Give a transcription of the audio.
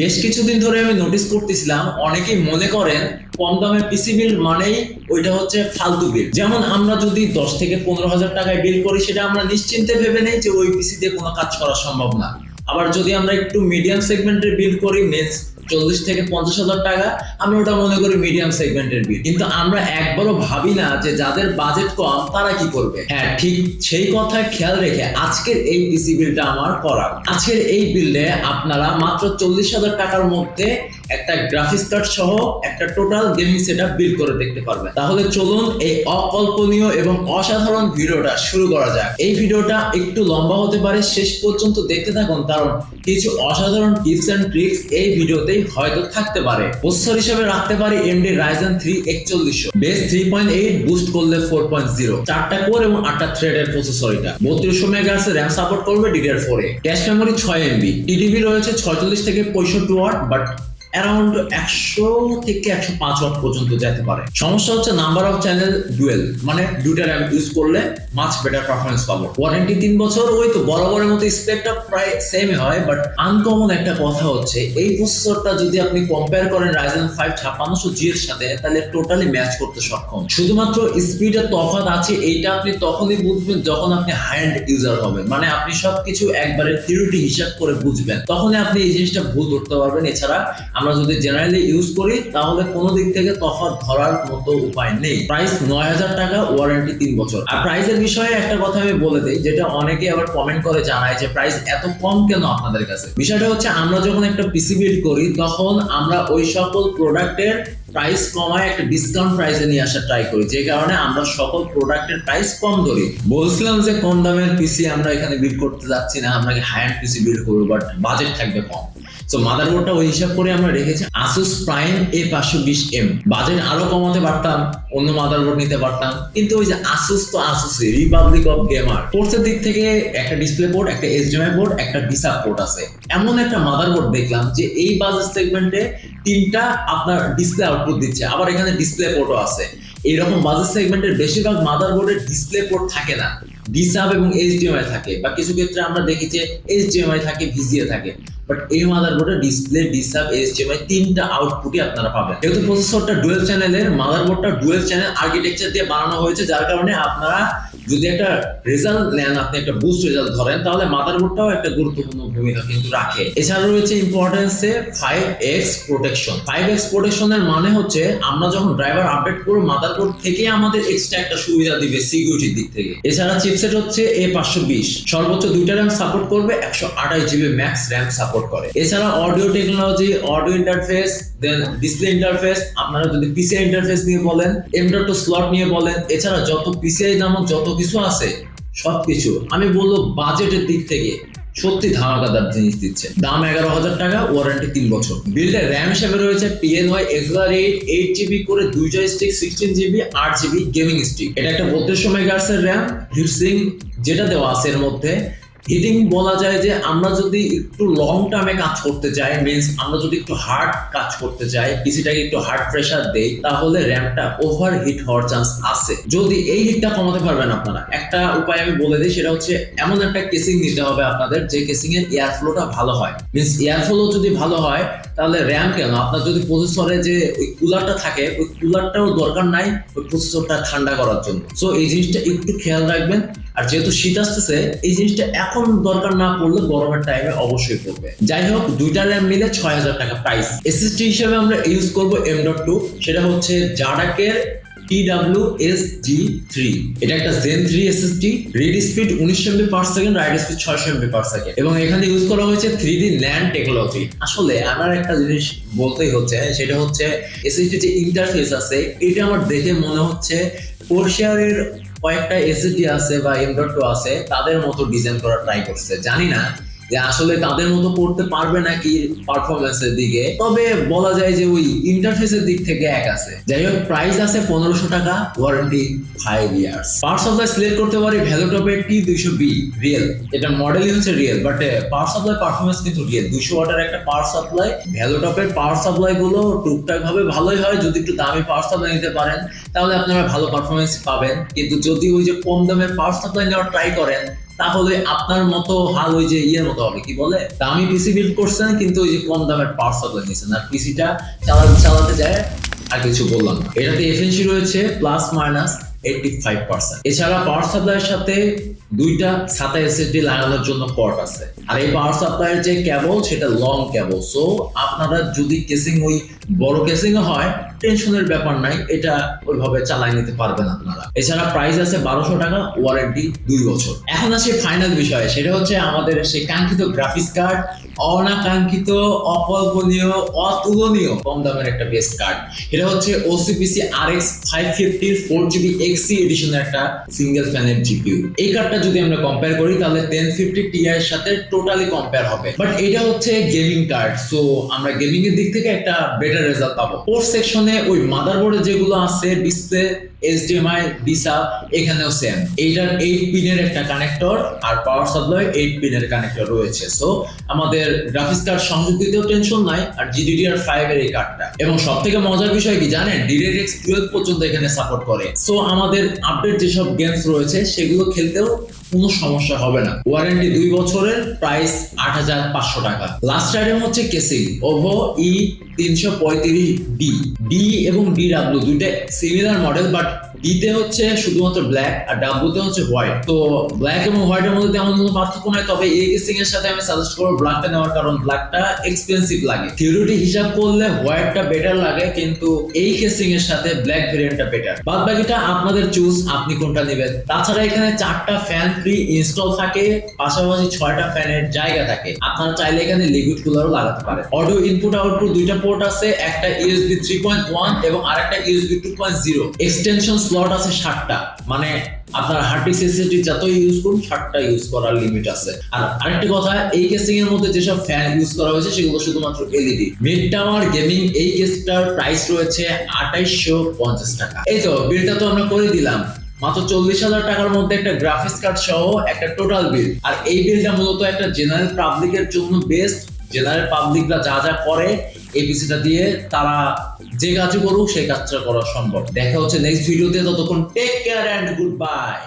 বেশ কিছুদিন ধরে আমি নোটিস করতেছিলাম অনেকেই মনে করেন কম দামে পিসি বিল্ড মানেই ওইটা হচ্ছে ফালতু বিল্ড। যেমন আমরা যদি 10 থেকে 15,000 টাকায় বিল্ড করি সেটা আমরা নিশ্চিন্তে ভেবে নেই যে ওই পিসি দিয়ে কোনো কাজ করা সম্ভব না। আবার যদি আমরা একটু মিডিয়াম সেগমেন্টের বিল্ড করি 40 থেকে 50,000 টাকা, আমরা ওটা মনে করি মিডিয়াম সেগমেন্টের বিল। কিন্তু আমরা একবারও ভাবি না যে যাদের বাজেট কম তারা কি করবে। হ্যাঁ, ঠিক সেই কথা খেয়াল রেখে আজকের এই পিসি বিলটা আমার করা। আজকের এই বিল্ডে আপনারা মাত্র 40,000 টাকার মধ্যে একটা গ্রাফিক্স কার্ড সহ একটা টোটাল গেমিং সেটআপ বিল্ড করে দেখতে পারবেন। তাহলে চলুন এই অকল্পনীয় এবং অসাধারণ ভিডিওটা শুরু করা যাক। এই ভিডিওটা একটু লম্বা হতে পারে, শেষ পর্যন্ত দেখতে থাকুন, কারণ কিছু অসাধারণ টিপস এন্ড ট্রিক্স এই ভিডিওতে হয়তো থাকতে পারে। প্রসেসর হিসেবে রাখতে পারি AMD Ryzen 3 X450, base 3.8, boost করলে 4.0, 4টা কোর এবং 8টা থ্রেডের প্রসেসর। এটা 3200 মেগাহার্টজ RAM সাপোর্ট করবে DDR4 এ। ক্যাশ মেমরি 6 MB, টিডিবি রয়েছে 46 থেকে 65 ওয়াট, বাট অ্যারাউন্ড 100 থেকে 105 ওয়াট পর্যন্ত যেতে পারে। সমস্যা হচ্ছে নাম্বার অফ চ্যানেল ডুয়েল, মানে দুইটা RAM ইউজ করলে মাচ বেটার পারফরম্যান্স পাবো। ওয়ারেন্টি 3 বছর, ওই তো বরাবরের মতো স্পেকটা প্রায় সেমই হয়, বাট আনকমন একটা কথা হচ্ছে এই প্রসেসরটা যদি আপনি কম্পেয়ার করেন Ryzen 5 5600G এর সাথে, তাহলে টোটালি ম্যাচ করতে সক্ষম। শুধুমাত্র স্পিডের তফাৎ আছে, এইটা আপনি তখনই বুঝবেন যখন আপনি হাই এন্ড ইউজার হবেন, মানে আপনি সবকিছু একবারে থিওরি হিসাব করে বুঝবেন, তখনই আপনি এই জিনিসটা ভুল ধরতে পারবেন। এছাড়া আমরা যদি জেনারেলি ইউজ করি তাহলে কোনো দিক থেকে তফাৎ ধরার মতো উপায় নেই। প্রাইস 9,000 টাকা, ওয়ারেন্টি 3 বছর। আর প্রাইসের বিষয়ে একটা কথা আমি বলে দেই, যেটা অনেকে আবার কমেন্ট করে জানায় যে প্রাইস এত কম কেন আপনাদের কাছে। বিষয়টা হচ্ছে আমরা যখন একটা পিসি বিল্ড করি তখন আমরা ওই সকল প্রোডাক্টের প্রাইস কমায় একটা ডিসকাউন্ট প্রাইসে নিয়ে আসার ট্রাই করি, যে কারণে আমরা সকল প্রোডাক্টের প্রাইস কম ধরি। বলছিলাম যে কম দামের পিসি আমরা এখানে বিল্ড করতে যাচ্ছি না, আমরা হাই এন্ড পিসি বিল্ড করবো, বাট বাজেট থাকবে কম। সো মাদারবোর্ডটা ওই হিসাব করে আমরা রেখেছি ASUS Prime A520M। বাজেট আরো কমাতে পারতাম, অন্য মাদারবোর্ড নিতে পারতাম, কিন্তু ওই যে ASUS তো ASUS, রিপাবলিক অফ গেমার। পোর্টসের দিক থেকে একটা ডিসপ্লে পোর্ট, একটা HDMI পোর্ট, একটা ডিসাপ পোর্ট আছে। এমন একটা মাদারবোর্ড দেখলাম যে এই বাজেট সেগমেন্টে 3টা আপনার ডিসপ্লে আউটপুট দিচ্ছে, আবার এখানে ডিসপ্লে পোর্টও আছে। এইরকম বাজেট সেগমেন্টের বেশিরভাগ মাদারবোর্ডের ডিসপ্লে পোর্ট থাকে না, ডিসাপ এবং HDMI থাকে, বা কিছু ক্ষেত্রে আমরা দেখি যে HDMI থাকে, VGA থাকে, বাট এই মাদারবোর্ডে ডিসপ্লে, ডিসাপ, HDMI 3টা আউটপুটই আপনারা পাবেন। যেহেতু প্রসেসরটা ডুয়েল চ্যানেলের, মাদারবোর্ডটা ডুয়েল চ্যানেল আর্কিটেকচার দিয়ে বানানো হয়েছে, যার কারণে আপনারা যদি একটা রেজাল্ট নেন, আপনি একটা বুস্ট রেজাল্ট ধরেন, তাহলে মাদারবোর্ডটাও একটা গুরুত্বপূর্ণ ভূমিকা কিন্তু রাখে। এছাড়া রয়েছে ইম্পর্টেন্সে 5x প্রোটেকশন। 5x প্রোটেকশনের মানে হচ্ছে আমরা যখন ড্রাইভার আপডেট করব, মাদারবোর্ড থেকে আমাদের এক্সট্রা একটা সুবিধা দিবে সিকিউরিটির দিক থেকে। এছাড়া চিপসেট হচ্ছে A520, সর্বোচ্চ 2টা RAM সাপোর্ট করবে, 128GB ম্যাক্স RAM সাপোর্ট করে। এছাড়া অডিও টেকনোলজি, অডিও ইন্টারফেস, দেন ডিসপ্লে ইন্টারফেস, আপনারা যদি PCI ইন্টারফেস নিয়ে বলেন, M.2 স্লট নিয়ে বলেন, এছাড়া যত PCI নামক যত কিছু আছে সবকিছু আমি বলবো বাজেটের দিক থেকে সত্যি ধামাকাদার জিনিস দিচ্ছে। দাম 11,000 টাকা, ওয়ারেন্টি 3 বছর। বিল্ডের RAM হিসেবে রয়েছে PNY XLR8, 8GB করে 2 joystick, 16GB, 8GB gaming stick. এটা একটা 3200 মেগাহার্টজের RAM। হিটসিঙ্ক যেটা দেওয়া আছে এর মধ্যে, হিটিং বলা যায় যে আমরা যদি একটু লং টার্মে কাজ করতে চাই, মিন্স আমরা যদি একটু হার্ড কাজ করতে চাই, পিসিটাকে একটু হার্ড প্রেসার দেই, তাহলে র্যামটা ওভার হিট হওয়ার চান্স আছে। যদি এই হিটটা কমাতে পারবেন আপনারা, একটা উপায় আমি বলে দিই, সেটা হচ্ছে এমন একটা কেসিং নিতে হবে আপনাদের যে কেসিং এর এয়ার ফ্লোটা ভালো হয়। মিন্স এয়ার ফ্লো যদি ভালো হয় তাহলে র্যাম কেন, আপনার যদি প্রসেসরে যে ওই কুলারটা থাকে, ওই কুলারটাও দরকার নাই ওই প্রসেসরটা ঠান্ডা করার জন্য। সো এই জিনিসটা একটু খেয়াল রাখবেন। আর যেহেতু শীত আসতেছে, এই জিনিসটা এখন দরকার না পড়লে গরমের টাইমে অবশ্যই পড়বে। যাই হোক, 2টা RAM মিলে 6,000 টাকা প্রাইস। SSD হিসেবে আমরা ইউজ করব M.2, সেটা হচ্ছে জাডাকের TWSG3। এটা একটা Zen 3 SSD, read speed 19 MB per second, right speed 600 MB per second, এবং এখানে ইউজ করা হয়েছে 3D NAND টেকনোলজি। আসলে আমার একটা জিনিস বলতেই হচ্ছে, সেটা হচ্ছে SSD যে ইন্টারফেস আছে, এটা আমার দেখে মনে হচ্ছে কোরশিয়ারের কয়েকটা SSD আছে বা M.2 আছে, তাদের মতো ডিজাইন করার ট্রাই করছে। জানি না যে আসলে তাদের মতো করতে পারবে নাকি পারফরমেন্সের দিকে, তবে বলা যায় যে ওই ইন্টারফেসের দিক থেকে এক আছে। যাই হোক, প্রাইস আছে 1500 টাকা, warranty 5 years. Power supply select করতে পারি ভ্যালুটপের T200B রিয়েল। এটা মডেলই হচ্ছে real, but power supply performance কিন্তু রিয়েল। 200 ওয়াটের একটা পাওয়ার সাপ্লাই। ভ্যালুটপের পাওয়ার সাপ্লাই গুলো টুকটাক ভাবে ভালোই হয়, যদি একটু দামি পাওয়ার সাপ্লাই নিতে পারেন তাহলে আপনারা ভালো পারফরমেন্স পাবেন। কিন্তু যদি ওই যে কম দামের পাওয়ার সাপ্লাই নেওয়ার ট্রাই করেন, তাহলে আপনার মতো হাল ওই যে ইয়ের মতো হবে, কি বলে, দামি পিসি বিল্ড করছেন কিন্তু ওই যে কম দামের পাওয়ার সাপ্লাই নিয়েছেন আর পিসিটা চালাতে যায় আর কিছু বললাম না। এটাতে এফএনসি রয়েছে প্লাস মাইনাস 85%। এছাড়া পাওয়ার সাপ্লাইয়ের সাথে দুইটা SATA SSD লাগানোর জন্য পোর্ট আছে। আর এই পাওয়ার সাপ্লাইয়ের যে কেবল সেটা লং কেবল, সো আপনারা যদি কেসিং ওই বড় কেসিং হয় টেনশনের ব্যাপার নাই, এটা ওইভাবে চালাই নিতে পারবেন আপনারা। এছাড়া প্রাইস আছে 1200 টাকা, ওয়ারেন্টি 2 বছর। এখন আসে ফাইনাল বিষয়, সেটা হচ্ছে আমাদের সেই কাঙ্ক্ষিত গ্রাফিক্স কার্ড, অনাকাঙ্ক্ষিত, অকল্পনীয়, অতুলনীয় কম দামের একটা বেস্ট কার্ড। এটা হচ্ছে OCPC RX550 4GB XC এডিশনের একটা সিঙ্গেল ফ্যানের জিপিইউ। এই কার্ডটা যদি আমরা কম্পেয়ার করি তাহলে 1050 Ti এর সাথে টোটালি কম্পেয়ার হবে, বাট এটা হচ্ছে গেমিং কার্ড, সো আমরা গেমিং এর দিক থেকে একটা বেটার রেজাল্ট পাবো। পোর্ট সেকশনে ওই মাদারবোর্ডে যেগুলো আছে ডিসপ্লে, HDMI, ডিসা, এখানেও সেম। এইটার 8 পিনের একটা কানেক্টর আর পাওয়ার সাপ্লাই 8 পিনের কানেক্টর রয়েছে, সো আমাদের গ্রাফিক্স কার্ড সংযোগ দিতেও টেনশন নাই। আর GDDR5 এর এই কার্ডটা, এবং সবথেকে মজার বিষয় কি জানেন, DirectX 12 পর্যন্ত এখানে সাপোর্ট করে, সো আমাদের আপডেট যেসব গেমস রয়েছে সেগুলো খেলতেও কোনো সমস্যা হবে না। ওয়ারেন্টি 2 বছরের, প্রাইস 8500 টাকা। লাস্ট আইটেম হচ্ছে কেসিং, ওভো E335D। ডি এবং DW দুইটা সিমিলার মডেল, বাট ডিতে হচ্ছে শুধুমাত্র ব্ল্যাক আর ডাব্লুতে হচ্ছে হোয়াইট। তো ব্ল্যাক এবং হোয়াইটের মধ্যে তেমন কোনো পার্থক্য নাই, তবে এই কেসিং এর সাথে আমি সাজেস্ট করব ব্ল্যাকটা নেওয়ার, কারণ ব্ল্যাকটা এক্সপেন্সিভ লাগে। থিওরিটি হিসাব করলে হোয়াইটটা বেটার লাগে, কিন্তু এই কেসিং এর সাথে ব্ল্যাক ভেরিয়েন্টটা বেটার। বাদ বাকিটা আপনাদের চুজ, আপনি কোনটা নেবেন। তাছাড়া এখানে 4টা ফ্যান ফ্রি ইনস্টল থাকে, পাশাপাশি 6টা ফ্যানের জায়গা থাকে। আপনারা চাইলে এখানে লিকুইড কুলারও লাগাতে পারেন। অডিও ইনপুট আউটপুট দুইটা পোর্ট আছে, একটা USB 3.1 এবং আরেকটা USB 2.0। এক্সটেনশন স্লট আছে 7টা, মানে আপনার হার্ড ডিস্ক এসএসডি যতই ইউজ করুন 7টা ইউজ করার লিমিট আছে। আর আরেকটা কথা, এই কেসিং এর মধ্যে যেসব ফ্যান ইউজ করা হয়েছে সেগুলো শুধুমাত্র LED। মিড টাওয়ার গেমিং এই কেসটার প্রাইস রয়েছে 2850 টাকা। এই তো বিলটা তো আমরা করে দিলাম, মাত্র 40,000 টাকার মধ্যে একটা গ্রাফিক্স কার্ড সহ একটা টোটাল বিল। আর এই বিলটা মূলত একটা জেনারেল পাবলিকের জন্য বেস্ট। জেনারেল পাবলিকরা যা যা করে এই পিসিটা দিয়ে তারা যে কাজ করুক সেই কাজটা করা সম্ভব। দেখা হচ্ছে নেক্সট ভিডিওতে, ততক্ষণ take care and good by.